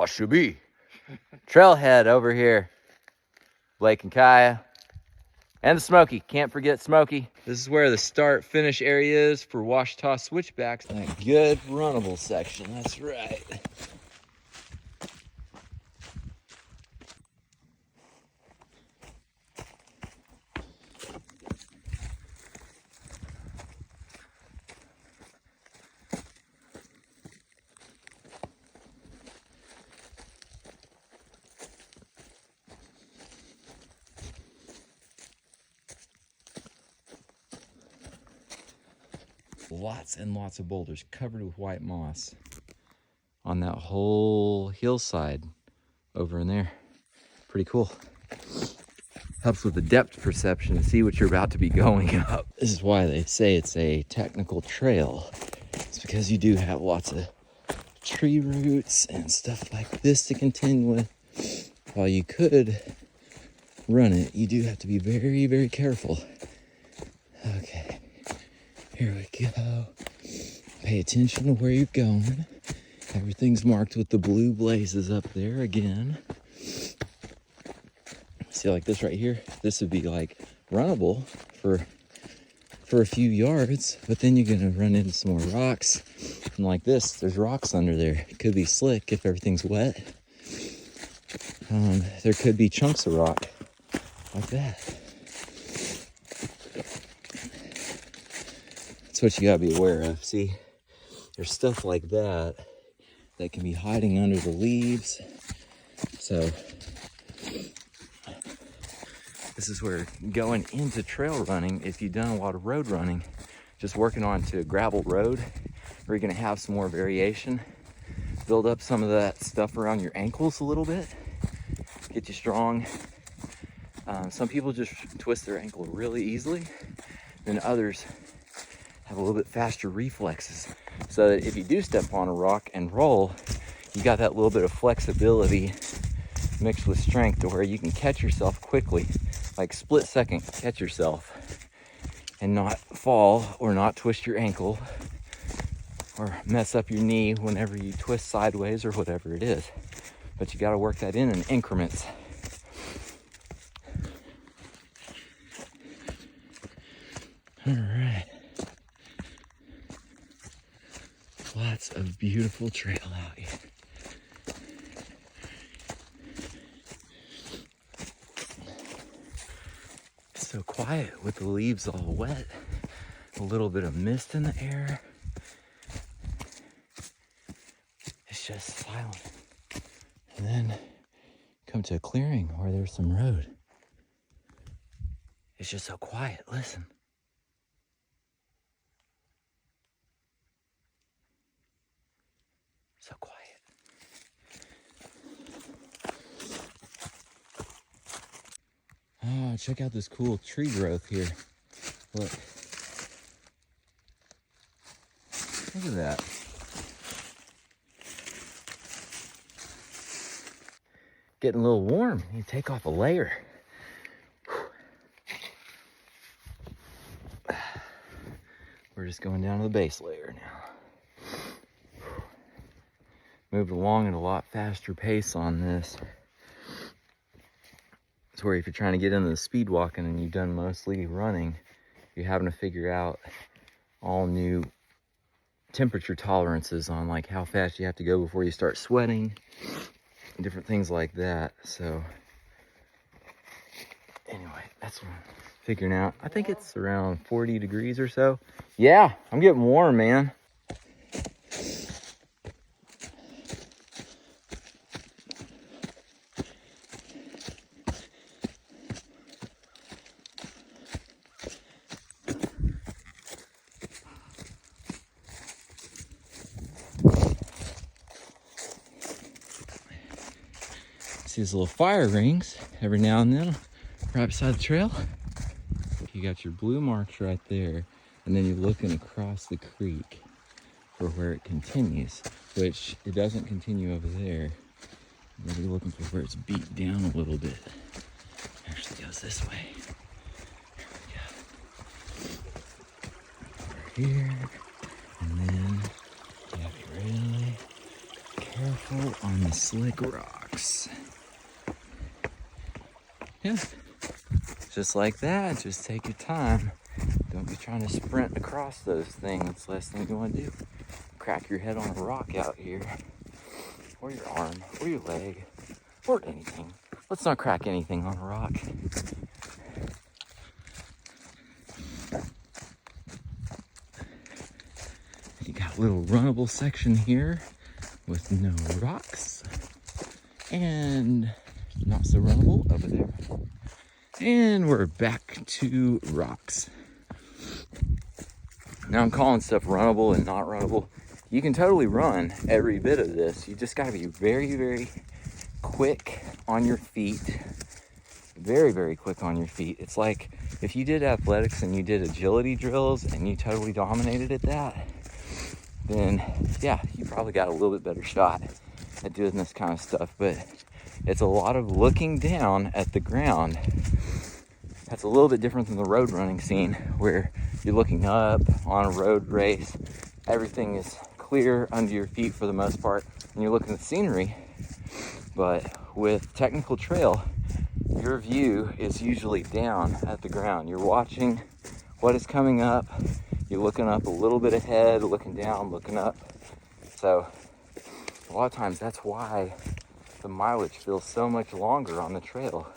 Pashube Trailhead over here. Blake and Kaya. And the Smoky. Can't forget Smoky. This is where the start-finish area is for Ouachita Switchbacks. That good runnable section, that's right. Lots and lots of boulders covered with white moss on that whole hillside over in there. Pretty cool. Helps with the depth perception to see what you're about to be going up. This is why they say it's a technical trail. It's because you do have lots of tree roots and stuff like this to contend with. While you could run it, you do have to be very, very careful. Okay. Here we go. Pay attention to where you're going. Everything's marked with the blue blazes up there again. See, like this right here, this would be like runnable for a few yards, but then you're gonna run into some more rocks. And like this, there's rocks under there. It could be slick if everything's wet. There could be chunks of rock like that. That's what you gotta be aware of. See, there's stuff like that that can be hiding under the leaves. So this is where going into trail running, if you've done a lot of road running, just working on to a gravel road, where you're gonna have some more variation, build up some of that stuff around your ankles a little bit, get you strong. Some people just twist their ankle really easily, and others have a little bit faster reflexes, so that if you do step on a rock and roll, you got that little bit of flexibility mixed with strength to where you can catch yourself quickly, like split second, catch yourself and not fall or not twist your ankle or mess up your knee whenever you twist sideways or whatever it is. But you got to work that in increments. All right. Lots of beautiful trail out here. It's so quiet with the leaves all wet, a little bit of mist in the air. It's just silent. And then come to a clearing where there's some road. It's just so quiet. Listen. So quiet. Oh, check out this cool tree growth here. Look. Look at that. Getting a little warm. You take off a layer. We're just going down to the base layer now. Moved along at a lot faster pace on this. It's where if you're trying to get into the speed walking and you've done mostly running, you're having to figure out all new temperature tolerances on like how fast you have to go before you start sweating, different things like that. So anyway, that's what I'm figuring out. I think it's around 40 degrees or so. Yeah, I'm getting warm, man. See these little fire rings every now and then right beside the trail. You got your blue marks right there, and then you're looking across the creek for where it continues, which it doesn't continue over there. You're really looking for where it's beat down a little bit. It actually goes this way. Here we go. Over here, and then you have to be really careful careful on the slick rocks. Yeah, just like that. Just take your time. Don't be trying to sprint across those things. That's the last thing you want to do. Crack your head on a rock out here, or your arm, or your leg, or anything. Let's not crack anything on a rock. You got a little runnable section here with no rocks, and not so runnable over there. And we're back to rocks. Now I'm calling stuff runnable and not runnable. You can totally run every bit of this. You just gotta be very, very quick on your feet. Very, very quick on your feet. It's like if you did athletics and you did agility drills and you totally dominated at that, then yeah, you probably got a little bit better shot at doing this kind of stuff. But it's a lot of looking down at the ground. That's a little bit different than the road running scene where you're looking up on a road race. Everything is clear under your feet for the most part, and you're looking at the scenery. But with technical trail, your view is usually down at the ground. You're watching what is coming up. You're looking up a little bit ahead, looking down, looking up. So a lot of times that's why the mileage feels so much longer on the trail,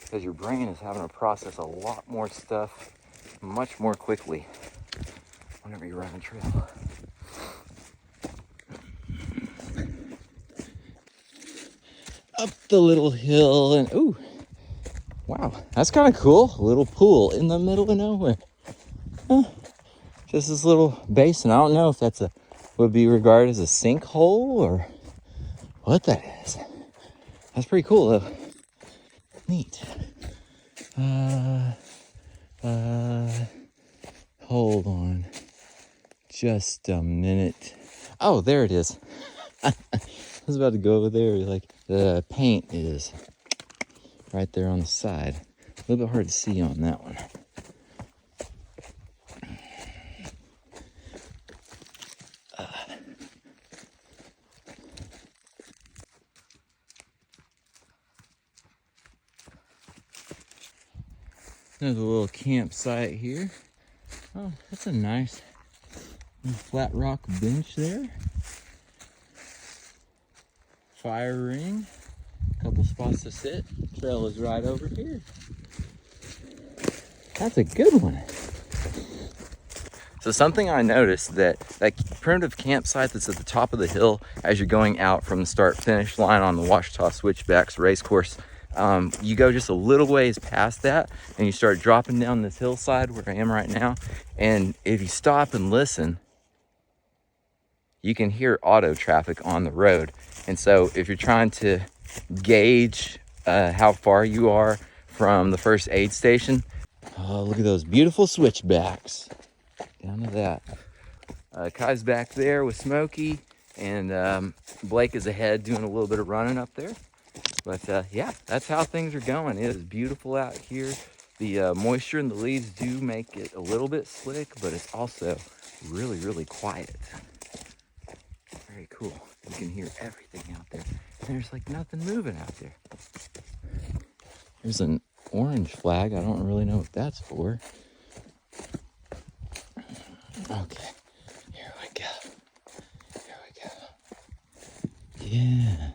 because your brain is having to process a lot more stuff much more quickly whenever you're running trail. Up the little hill, and ooh, wow, that's kind of cool. A little pool in the middle of nowhere. Huh. Just this little basin. I don't know if that's would be regarded as a sinkhole or what that is. That's pretty cool though. Neat. Hold on just a minute. Oh, there it is. I was about to go over there. Like the paint is right there on the side. A little bit hard to see on that one. Another little campsite here. Oh, that's a nice flat rock bench there. Fire ring. A couple spots to sit. Trail is right over here. That's a good one. So something I noticed that primitive campsite that's at the top of the hill as you're going out from the start-finish line on the Ouachita Switchbacks race course, you go just a little ways past that and you start dropping down this hillside where I am right now. And if you stop and listen, you can hear auto traffic on the road. And so if you're trying to gauge how far you are from the first aid station, oh, look at those beautiful switchbacks. Down to that. Kai's back there with Smokey, and Blake is ahead doing a little bit of running up there. But yeah, that's how things are going. It is beautiful out here. The moisture in the leaves do make it a little bit slick, but it's also really, really quiet. Very cool. You can hear everything out there. And there's like nothing moving out there. There's an orange flag. I don't really know what that's for. Okay, here we go. Here we go. Yeah.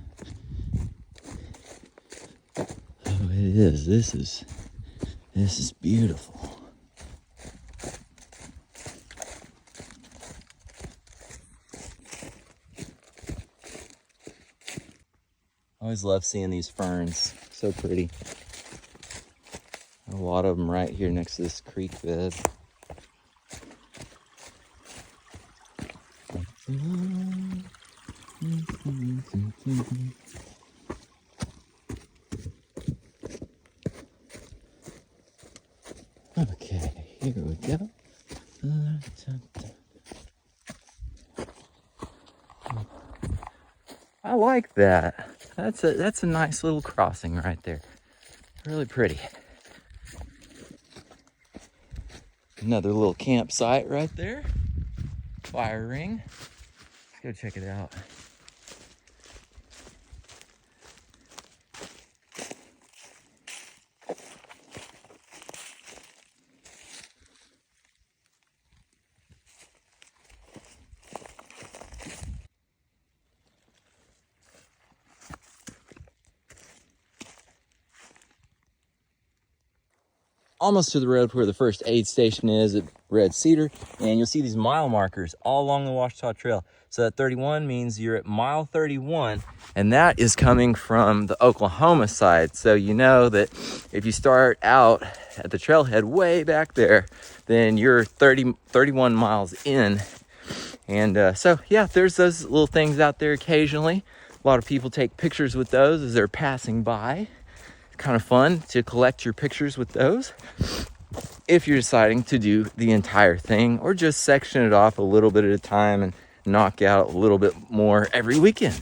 Oh, it is. This is beautiful. I always love seeing these ferns. So pretty. A lot of them right here next to this creek bed. Okay, here we go. I like that. That's a nice little crossing right there. Really pretty. Another little campsite right there. Fire ring. Let's go check it out. almost to the road where the first aid station is at Red Cedar, and you'll see these mile markers all along the Ouachita Trail. So that 31 means you're at mile 31, and that is coming from the Oklahoma side. So you know that if you start out at the trailhead way back there, then you're 31 miles in. And so yeah, there's those little things out there occasionally. A lot of people take pictures with those as they're passing by. It's kind of fun to collect your pictures with those if you're deciding to do the entire thing, or just section it off a little bit at a time and knock out a little bit more every weekend.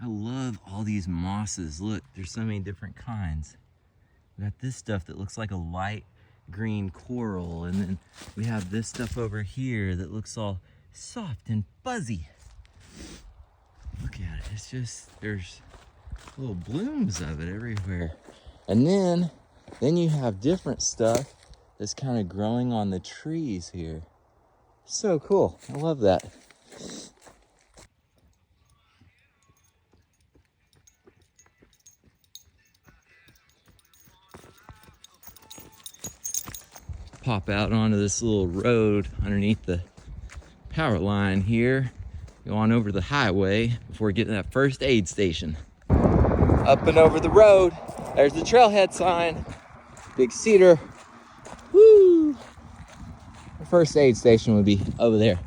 I love all these mosses. Look, there's so many different kinds. We got this stuff that looks like a light green coral, and then we have this stuff over here that looks all soft and fuzzy. Look at it. It's just, there's little blooms of it everywhere. And then you have different stuff that's kind of growing on the trees here. So cool. I love that. Pop out onto this little road underneath the power line here. Go on over the highway before getting to that first aid station. Up and over the road, there's the trailhead sign. Big Cedar. Woo! The first aid station would be over there.